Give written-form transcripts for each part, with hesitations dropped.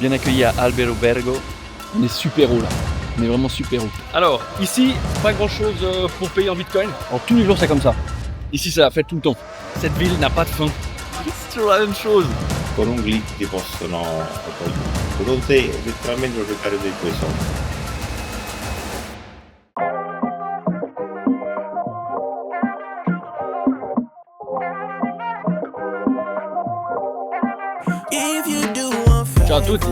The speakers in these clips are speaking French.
bien accueilli à Albergo. On est super haut là, on est vraiment super haut. Alors, ici, pas grand chose pour payer en bitcoin. Alors, tous les jours c'est comme ça. Ici, c'est la fête tout le temps. Cette ville n'a pas de fin. C'est toujours la même chose. Con un clic ti possono potete letteralmente giocare dei tuoi soldi. Ciao à tutti.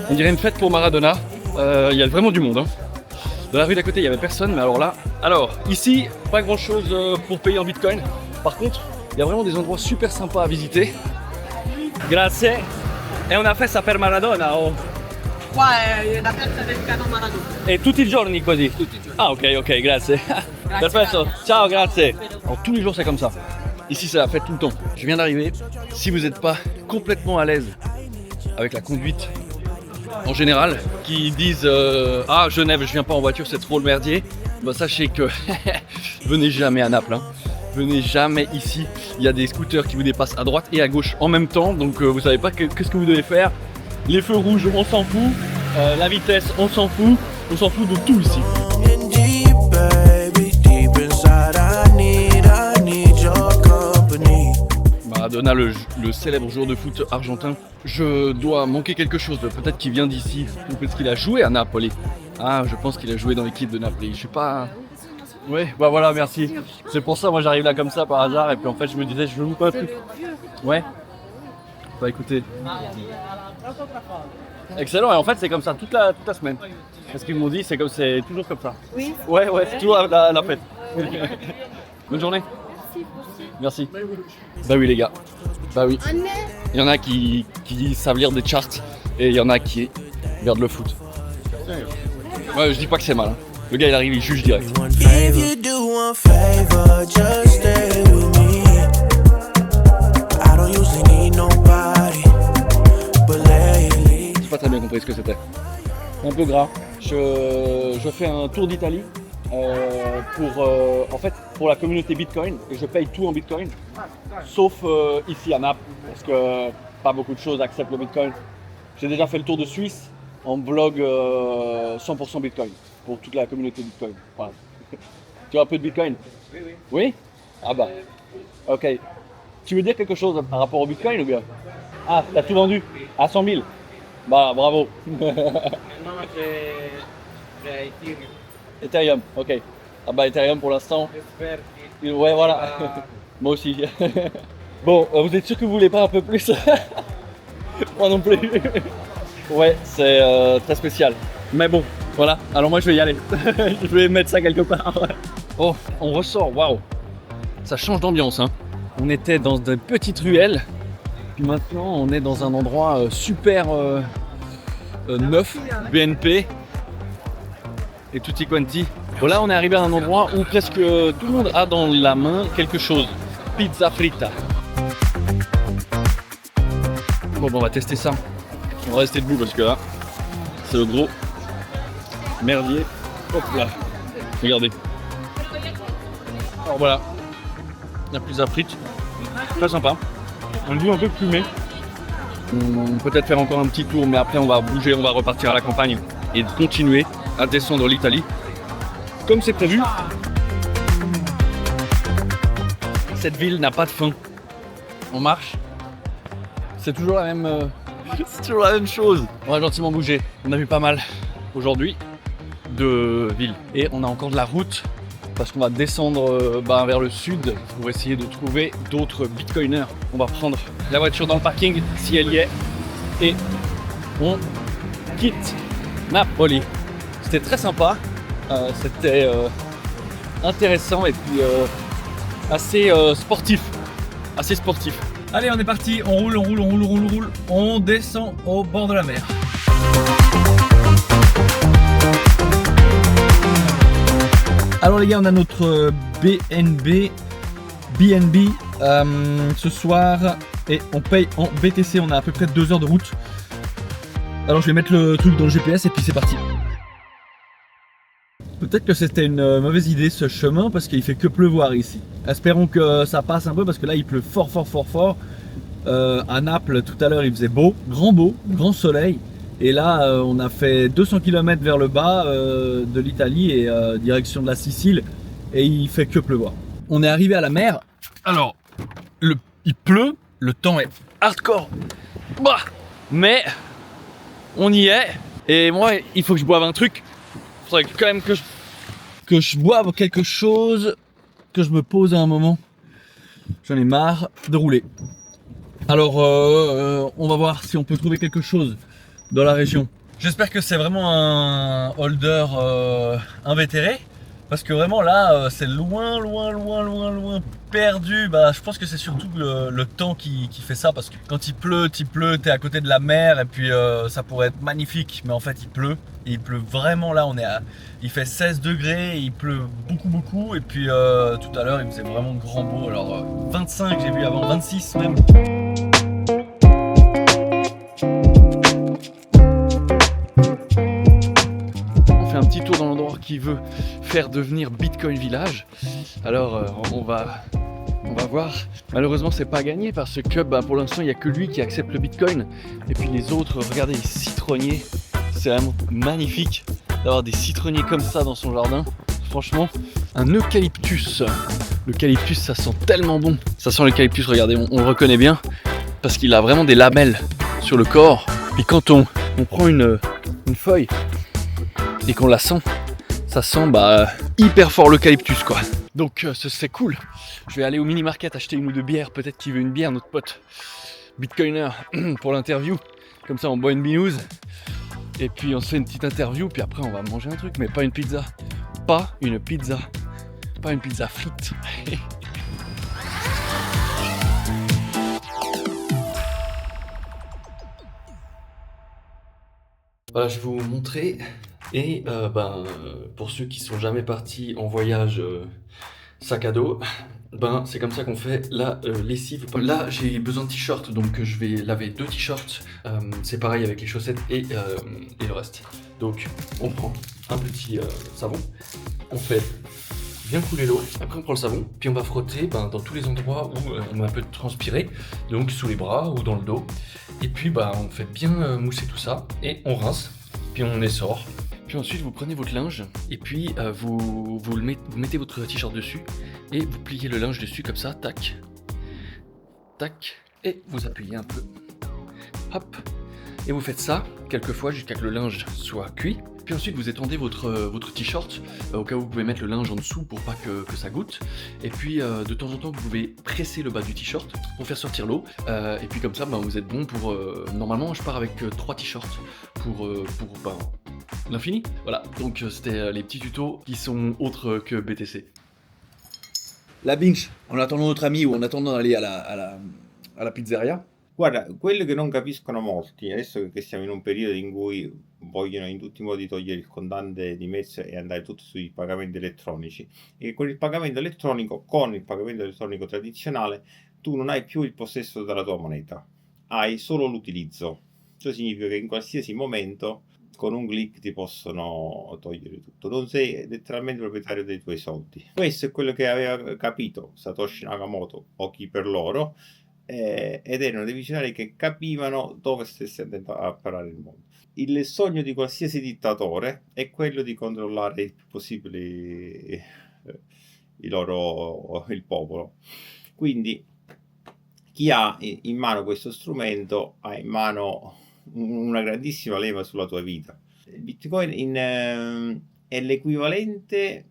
On dirait une fête pour Maradona. Il y a vraiment du monde. Hein. Dans la rue d'à côté, il n'y avait personne, mais alors là... Alors, ici, pas grand chose pour payer en bitcoin. Par contre, il y a vraiment des endroits super sympas à visiter. Grazie. È una festa per Maradona o... Qua è la piazza del Cano Maradona. E tutti i giorni così? Tutti i giorni. Ah ok, grazie. Perfetto, ciao, grazie. Alors, tous les jours c'est comme ça. Ici c'est la fête tout le temps. Je viens d'arriver. Si vous n'êtes pas complètement à l'aise avec la conduite en général, qui disent ah Genève je viens pas en voiture c'est trop le merdier, bah sachez que venez jamais à Naples. Hein. Venez jamais ici. Il y a des scooters qui vous dépassent à droite et à gauche en même temps, donc vous savez pas qu'est-ce que vous devez faire. Les feux rouges on s'en fout, la vitesse on s'en fout de tout ici. Maradona, le célèbre joueur de foot argentin. Je dois manquer quelque chose, peut-être qu'il vient d'ici, ou peut-être qu'il a joué à Napoli. Ah, je pense qu'il a joué dans l'équipe de Napoli, je sais pas... Ouais, bah voilà, merci. C'est pour ça, moi j'arrive là comme ça par hasard, et puis en fait je me disais, je veux louper un truc. Ouais. Bah écoutez. Excellent, et en fait c'est comme ça toute la semaine. Parce qu'ils m'ont dit, c'est toujours comme ça. Oui. Ouais, c'est toujours la fête. Bonne journée. Merci. Bah oui les gars, bah oui. Il y en a qui savent lire des charts et il y en a qui regardent le foot. Ouais, je dis pas que c'est mal. Hein. Le gars il arrive, il juge direct. J'ai pas très bien compris ce que c'était. Un peu gras. Je fais un tour d'Italie. Pour la communauté Bitcoin et je paye tout en Bitcoin sauf ici à Naples parce que pas beaucoup de choses acceptent le Bitcoin. J'ai déjà fait le tour de Suisse en vlog 100% Bitcoin pour toute la communauté Bitcoin. Voilà. Tu as un peu de Bitcoin? Oui. Oui? Ah bah. Ok. Tu veux dire quelque chose par rapport au Bitcoin ou bien? Ah, t'as tout vendu? À 100 000? Bah bravo. Ethereum, ok. Ah bah Ethereum pour l'instant. Ouais voilà. Moi aussi. Bon, vous êtes sûr que vous voulez pas un peu plus? Moi non plus. Ouais, c'est très spécial. Mais bon, voilà. Alors moi je vais y aller. Je vais mettre ça quelque part. Oh, on ressort, waouh. Ça change d'ambiance, hein. On était dans des petites ruelles. Puis maintenant on est dans un endroit super neuf, BNP. Et tutti quanti. Bon là on est arrivé à un endroit où presque tout le monde a dans la main quelque chose. Pizza fritta. Bon on va tester ça. On va rester debout parce que là c'est le gros merdier. Hop là. Regardez. Alors voilà. La pizza frites. Très sympa. Un goût un peu plumé. Peut-être faire encore un petit tour mais après on va bouger, on va repartir à la campagne et continuer à descendre l'Italie comme c'est prévu. Cette ville n'a pas de fin. On marche. C'est toujours la même chose. On va gentiment bouger. On a vu pas mal aujourd'hui de villes et on a encore de la route parce qu'on va descendre vers le sud pour essayer de trouver d'autres bitcoiners. On va prendre la voiture dans le parking si elle y est et on quitte Napoli. C'était très sympa, c'était intéressant et puis assez sportif. Allez, on est parti, on roule, on descend au bord de la mer. Alors les gars, on a notre BNB ce soir et on paye en BTC, on a à peu près 2 heures de route. Alors je vais mettre le truc dans le GPS et puis c'est parti. Peut-être que c'était une mauvaise idée ce chemin parce qu'il fait que pleuvoir ici. Espérons que ça passe un peu parce que là il pleut fort. À Naples tout à l'heure il faisait beau, grand soleil. Et là, on a fait 200 km vers le bas de l'Italie et direction de la Sicile. Et il fait que pleuvoir. On est arrivé à la mer. Alors, il pleut, le temps est hardcore. Bah, mais on y est. Et moi, il faut que je boive un truc. Il faudrait quand même que je boive quelque chose, que je me pose à un moment. J'en ai marre de rouler. Alors, on va voir si on peut trouver quelque chose dans la région. J'espère que c'est vraiment un holder invétéré. Parce que vraiment là, c'est loin perdu. Bah, je pense que c'est surtout le temps qui fait ça. Parce que quand il pleut, t'es à côté de la mer. Et puis ça pourrait être magnifique. Mais en fait, il pleut. Et il pleut vraiment là. Il fait 16 degrés. Il pleut beaucoup. Et puis tout à l'heure, il faisait vraiment grand beau. Alors 25, j'ai vu avant 26 même. Un petit tour dans l'endroit qui veut faire devenir Bitcoin Village. Alors on va voir. Malheureusement c'est pas gagné parce que pour l'instant il n'y a que lui qui accepte le Bitcoin. Et puis les autres, regardez les citronniers. C'est vraiment magnifique d'avoir des citronniers comme ça dans son jardin. Franchement, un eucalyptus. L'eucalyptus ça sent tellement bon. Ça sent l'eucalyptus, regardez, on le reconnaît bien. Parce qu'il a vraiment des lamelles sur le corps. Puis quand on prend une feuille et qu'on la sent, ça sent hyper fort l'eucalyptus quoi. Donc c'est cool. Je vais aller au mini market acheter une ou deux bières, peut-être qu'il veut une bière notre pote Bitcoiner pour l'interview. Comme ça on boit une binouse et puis on se fait une petite interview, puis après on va manger un truc, mais pas une pizza. Pas une pizza frite. Voilà, je vais vous montrer. Et pour ceux qui sont jamais partis en voyage sac à dos, c'est comme ça qu'on fait la lessive. Là j'ai besoin de t-shirts, donc je vais laver 2 t-shirts. C'est pareil avec les chaussettes et le reste. Donc on prend un petit savon, on fait bien couler l'eau, après on prend le savon, puis on va frotter dans tous les endroits où on a un peu transpiré, donc sous les bras ou dans le dos. Et puis on fait bien mousser tout ça et on rince, puis on essore. Puis ensuite vous prenez votre linge et puis vous mettez votre t-shirt dessus et vous pliez le linge dessus comme ça, tac, tac, et vous appuyez un peu, hop, et vous faites ça quelques fois jusqu'à ce que le linge soit cuit. Puis ensuite vous étendez votre t-shirt, au cas où vous pouvez mettre le linge en dessous pour pas que ça goûte. Et puis de temps en temps vous pouvez presser le bas du t-shirt pour faire sortir l'eau. Et puis comme ça vous êtes bon pour... normalement je pars avec 3 t-shirts pour l'infini. Voilà, donc c'était les petits tutos qui sont autres que BTC. La binge, en attendant notre ami ou en attendant d'aller à la pizzeria. Guarda, quello che non capiscono molti, adesso che siamo in un periodo in cui vogliono in tutti i modi togliere il contante di mezzo e andare tutto sui pagamenti elettronici, e con il pagamento elettronico, con il pagamento elettronico tradizionale, tu non hai più il possesso della tua moneta, hai solo l'utilizzo. Ciò significa che in qualsiasi momento con un click ti possono togliere tutto, non sei letteralmente proprietario dei tuoi soldi. Questo è quello che aveva capito Satoshi Nakamoto o chi per loro, ed erano dei visionari che capivano dove stesse andando a parare il mondo. Il sogno di qualsiasi dittatore è quello di controllare il più possibile il popolo. Quindi chi ha in mano questo strumento ha in mano una grandissima leva sulla tua vita. Il Bitcoin è l'equivalente,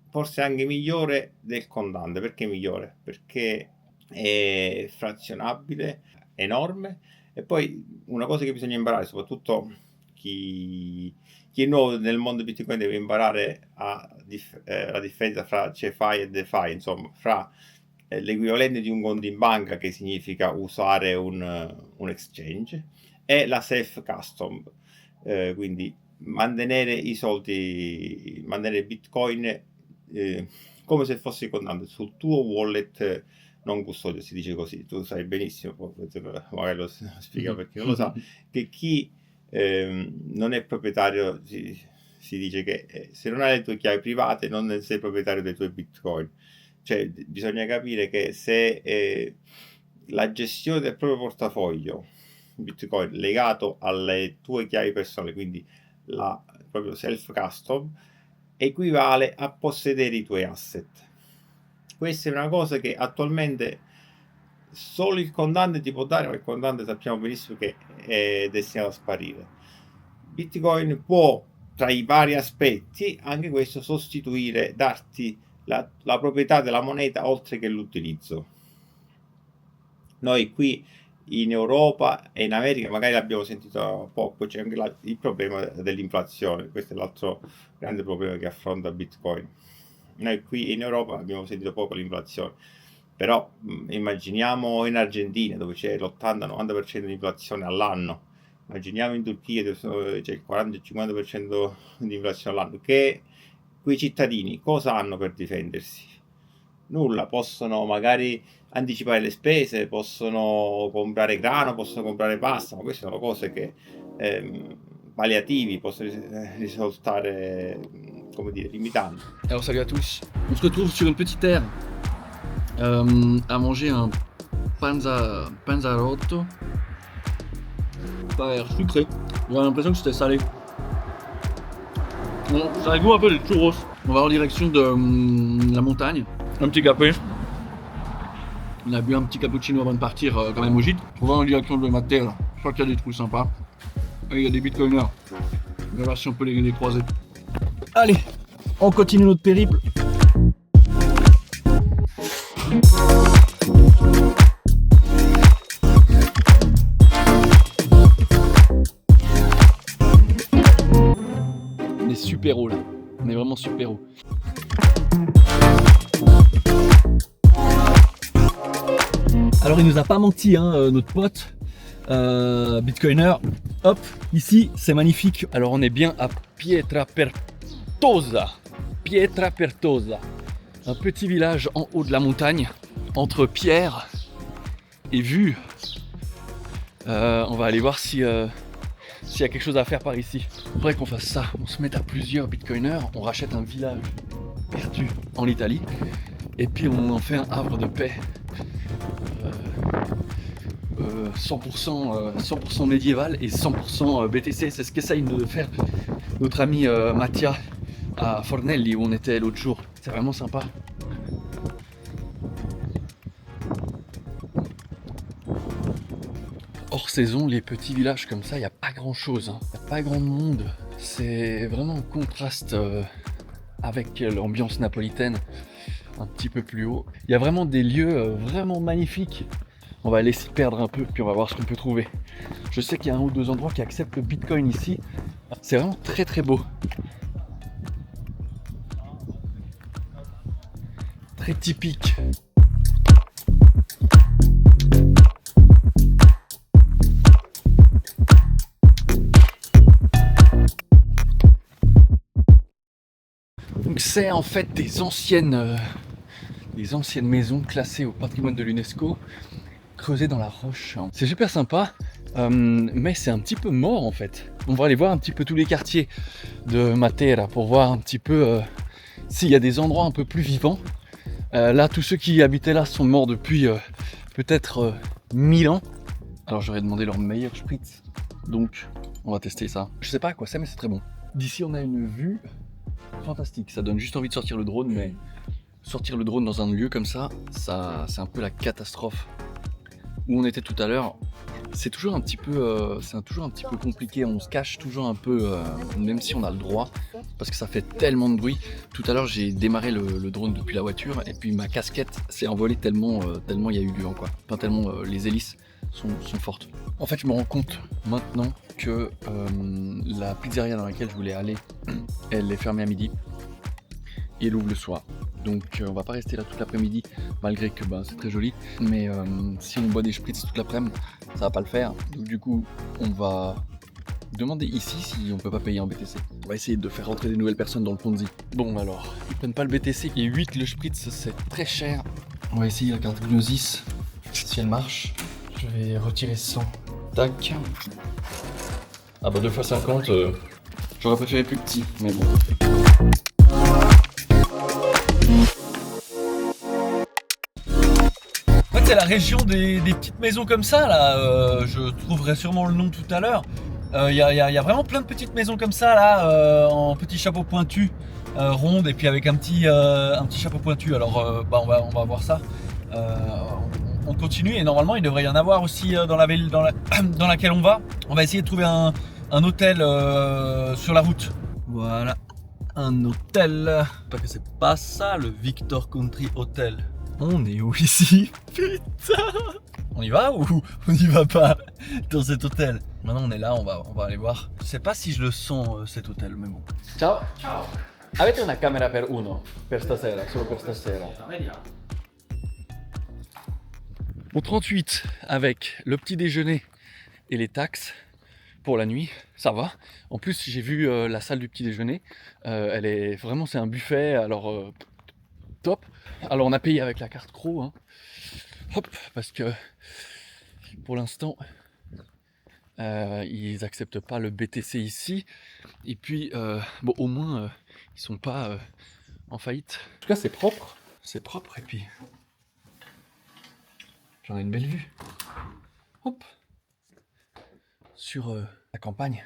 forse anche migliore, del contante. Perché migliore? Perché è frazionabile, enorme. E poi una cosa che bisogna imparare, soprattutto chi è nuovo nel mondo Bitcoin, deve imparare la differenza fra CeFi e DeFi, insomma fra l'equivalente di un conto in banca, che significa usare un exchange, e la self custom, quindi mantenere i soldi, mantenere Bitcoin come se fosse contante sul tuo wallet non custodio, si dice così. Tu sai benissimo, magari lo spiega per chi non lo sa, che chi non è proprietario, si dice che se non hai le tue chiavi private non sei proprietario dei tuoi Bitcoin. Cioè bisogna capire che se la gestione del proprio portafoglio Bitcoin legato alle tue chiavi personali, quindi proprio self custom, equivale a possedere i tuoi asset. Questa è una cosa che attualmente solo il contante ti può dare, ma il contante sappiamo benissimo che è destinato a sparire. Bitcoin può, tra i vari aspetti, anche questo sostituire, darti la proprietà della moneta oltre che l'utilizzo. Noi qui in Europa e in America magari l'abbiamo sentito poco, c'è anche il problema dell'inflazione, questo è l'altro grande problema che affronta Bitcoin. Noi qui in Europa abbiamo sentito poco l'inflazione, però immaginiamo in Argentina dove c'è l'80-90% di inflazione all'anno, immaginiamo in Turchia dove c'è il 40-50% di inflazione all'anno, che quei cittadini cosa hanno per difendersi? Nulla, possono magari anticipare le spese, possono comprare grano, possono comprare pasta, ma queste sono cose che palliativi possono risultare, come dire, limitanti. Alors salut à tous, on se retrouve sur une petite aire à manger un panzarotto. Ça a l'air sucré, j'ai l'impression que c'était salé. Bon, ça a le goût un peu des churros. On va en direction de la montagne, un petit café. On a bu un petit cappuccino avant de partir quand même au gîte. On va en direction de Matera, je crois qu'il y a des trous sympas. Et il y a des bitcoiners, on va voir si on peut les croiser. Allez, on continue notre périple. On est super haut là, on est vraiment super haut. Alors il nous a pas menti hein, notre pote Bitcoiner. Hop, ici c'est magnifique. Alors on est bien à Pietrapertosa. Pietrapertosa. Un petit village en haut de la montagne, entre pierres et vues. On va aller voir si s'il y a quelque chose à faire par ici. Il faudrait qu'on fasse ça. On se mette à plusieurs bitcoiners, on rachète un village perdu en Italie et puis on en fait un havre de paix. 100% médiéval et 100% BTC. C'est ce qu'essaye de faire notre ami Mattia à Fornelli où on était l'autre jour. C'est vraiment sympa. Hors saison, les petits villages comme ça, il n'y a pas grand chose, il n'y a pas grand monde. C'est vraiment un contraste avec l'ambiance napolitaine un petit peu plus haut. Il y a vraiment des lieux vraiment magnifiques. On va aller s'y perdre un peu, puis on va voir ce qu'on peut trouver. Je sais qu'il y a un ou deux endroits qui acceptent le Bitcoin ici. C'est vraiment très très beau. Très typique. Donc c'est en fait des anciennes maisons classées au patrimoine de l'UNESCO, creusées dans la roche. C'est super sympa, mais c'est un petit peu mort en fait. On va aller voir un petit peu tous les quartiers de Matera pour voir un petit peu s'il y a des endroits un peu plus vivants. Là, tous ceux qui habitaient là sont morts depuis peut-être 1000 ans. Alors j'aurais demandé leur meilleur spritz, donc on va tester ça. Je sais pas à quoi c'est, mais c'est très bon. D'ici on a une vue fantastique, ça donne juste envie de sortir le drone, mais sortir le drone dans un lieu comme ça, c'est un peu la catastrophe. Où on était tout à l'heure, c'est toujours un petit peu compliqué, on se cache toujours un peu, même si on a le droit, parce que ça fait tellement de bruit. Tout à l'heure j'ai démarré le drone depuis la voiture et puis ma casquette s'est envolée tellement il y a eu du vent quoi. Enfin tellement les hélices sont fortes. En fait je me rends compte maintenant que la pizzeria dans laquelle je voulais aller, elle est fermée à midi et elle ouvre le soir. Donc on va pas rester là toute l'après-midi malgré que c'est très joli, mais si on boit des spritz toute l'après-midi ça va pas le faire. Donc du coup on va demander ici si on peut pas payer en BTC. On va essayer de faire rentrer des nouvelles personnes dans le Ponzi. Bon alors, ils prennent pas le BTC et 8 le spritz c'est très cher. On va essayer la carte Gnosis, si elle marche. Je vais retirer 100. Tac. Ah bah 2 x 50, j'aurais préféré plus petit, mais bon. c'est la région des petites maisons comme ça là. Je trouverai sûrement le nom tout à l'heure. Il y a vraiment plein de petites maisons comme ça là, en petits chapeaux pointus, rondes, et puis avec un petit chapeau pointu. Alors on va voir ça. On continue, et normalement il devrait y en avoir aussi dans la ville dans laquelle on va. On va essayer de trouver un hôtel sur la route. Voilà, un hôtel. Pas que c'est pas ça, le Victor Country Hotel. On est où ici? Putain! On y va ou on n'y va pas dans cet hôtel? Maintenant on est là, on va aller voir. Je sais pas si je le sens cet hôtel, mais bon. Ciao! Ciao! Avete una camera per uno? Per stasera, solo per stasera. Bon, 38 avec le petit déjeuner et les taxes pour la nuit, ça va. En plus j'ai vu la salle du petit déjeuner, elle est vraiment, c'est un buffet, alors top. Alors on a payé avec la carte Cro, hein. Hop, parce que pour l'instant ils acceptent pas le BTC ici, et puis bon, au moins ils sont pas en faillite. En tout cas c'est propre, et puis j'en ai une belle vue. Hop, sur la campagne.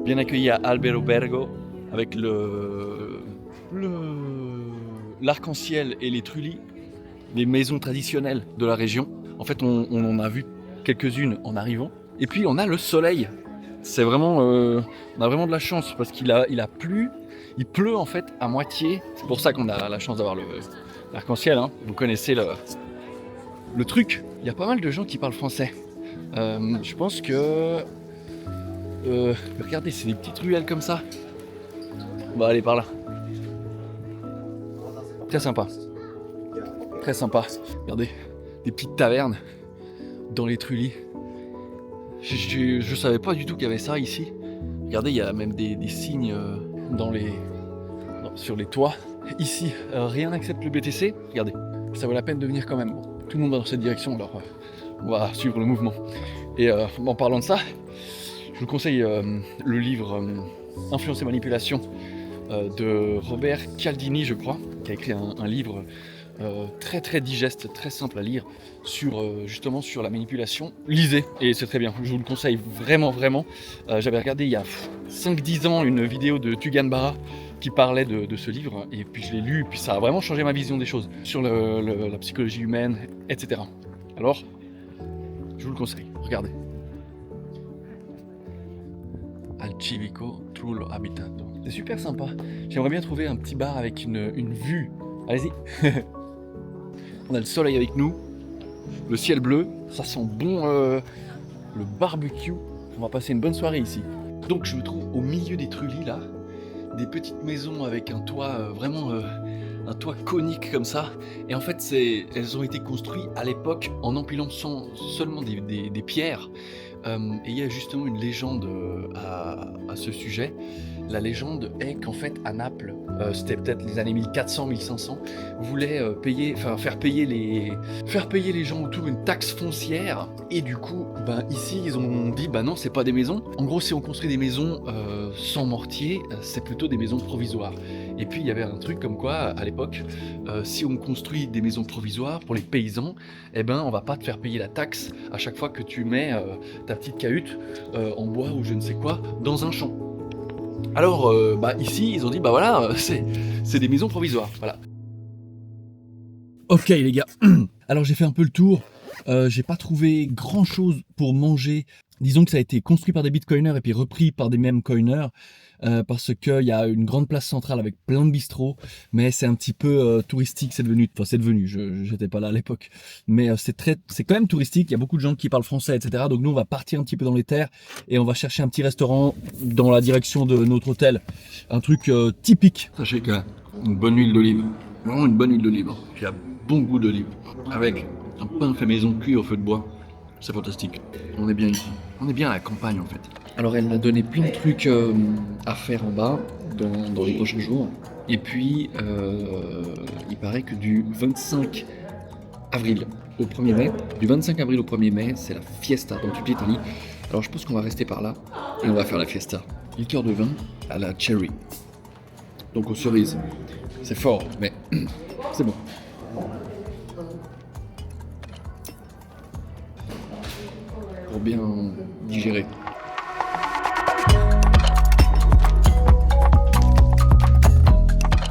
Bien accueilli à Albergo avec l'arc-en-ciel et les trullis, les maisons traditionnelles de la région. En fait, on en a vu quelques-unes en arrivant. Et puis on a le soleil. C'est vraiment, on a vraiment de la chance parce qu'il a plu. Il pleut en fait à moitié. C'est pour ça qu'on a la chance d'avoir l'arc-en-ciel, hein. Vous connaissez le truc. Il y a pas mal de gens qui parlent français. Je pense que... regardez, c'est des petites ruelles comme ça. On va aller par là. Très sympa. Très sympa. Regardez, des petites tavernes dans les trullis. Je savais pas du tout qu'il y avait ça ici. Regardez, il y a même des signes sur les toits. Ici, rien n'accepte le BTC. Regardez, ça vaut la peine de venir quand même. Bon, tout le monde va dans cette direction, alors on va suivre le mouvement. Et en parlant de ça, je vous conseille le livre Influence et manipulation de Robert Cialdini, je crois, qui a écrit un livre très très digeste, très simple à lire justement sur la manipulation. Lisez, et c'est très bien, je vous le conseille vraiment vraiment. J'avais regardé il y a 5-10 ans une vidéo de Tugan Barra qui parlait de ce livre, et puis je l'ai lu, et puis ça a vraiment changé ma vision des choses sur la psychologie humaine, etc. Alors, je vous le conseille, regardez. Al Civico Trullo Abitato. C'est super sympa. J'aimerais bien trouver un petit bar avec une vue. Allez-y. On a le soleil avec nous, le ciel bleu, ça sent bon le barbecue. On va passer une bonne soirée ici. Donc je me trouve au milieu des trullis là, des petites maisons avec un toit vraiment un toit conique comme ça. Et en fait elles ont été construites à l'époque en empilant seulement des pierres. Et il y a justement une légende à ce sujet. La légende est qu'en fait à Naples, c'était peut-être les années 1400-1500, voulaient faire payer les gens autour une taxe foncière. Et du coup, ici ils ont dit non, c'est pas des maisons. En gros, si on construit des maisons sans mortier, c'est plutôt des maisons provisoires. Et puis il y avait un truc comme quoi à l'époque, si on construit des maisons provisoires pour les paysans, on va pas te faire payer la taxe à chaque fois que tu mets ta petite cahute en bois ou je ne sais quoi dans un champ. Alors ici ils ont dit voilà, c'est des maisons provisoires, voilà. Ok les gars, alors j'ai fait un peu le tour, j'ai pas trouvé grand chose pour manger. Disons que ça a été construit par des bitcoiners et puis repris par des meme coiners, parce qu'il y a une grande place centrale avec plein de bistrots, mais c'est un petit peu touristique, c'est devenu, j'étais pas là à l'époque, mais c'est quand même touristique, il y a beaucoup de gens qui parlent français, etc. Donc nous on va partir un petit peu dans les terres et on va chercher un petit restaurant dans la direction de notre hôtel, un truc typique. Sachez qu'il y a une bonne huile d'olive, vraiment une bonne huile d'olive, qui a bon goût d'olive, avec un pain fait maison cuit au feu de bois. C'est fantastique, on est bien ici, on est bien à la campagne en fait. Alors elle m'a donné plein de trucs à faire en bas dans les prochains jours. Et puis il paraît que du 25 avril au 1er mai, c'est la fiesta dans toute l'Italie. Alors je pense qu'on va rester par là et on va faire la fiesta. Liqueur de vin à la cherry. Donc aux cerises. C'est fort, mais c'est bon. Pour bien digérer.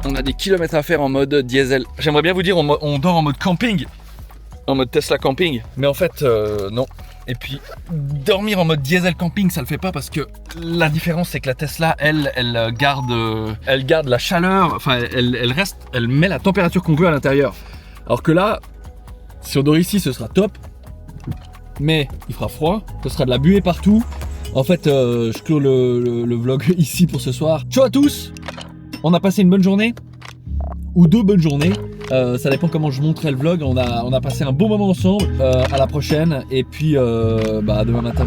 On a des kilomètres à faire en mode diesel. J'aimerais bien vous dire on dort en mode camping. En mode Tesla camping. Mais en fait, non. Et puis, dormir en mode diesel camping, ça le fait pas parce que la différence, c'est que la Tesla, elle garde la chaleur. Enfin, elle met la température qu'on veut à l'intérieur. Alors que là, si on dort ici, ce sera top. Mais il fera froid. Ce sera de la buée partout. En fait, je clôt le vlog ici pour ce soir. Ciao à tous! On a passé une bonne journée ou 2 bonnes journées, ça dépend comment je monterai le vlog. On a passé un bon moment ensemble, à la prochaine et puis demain matin.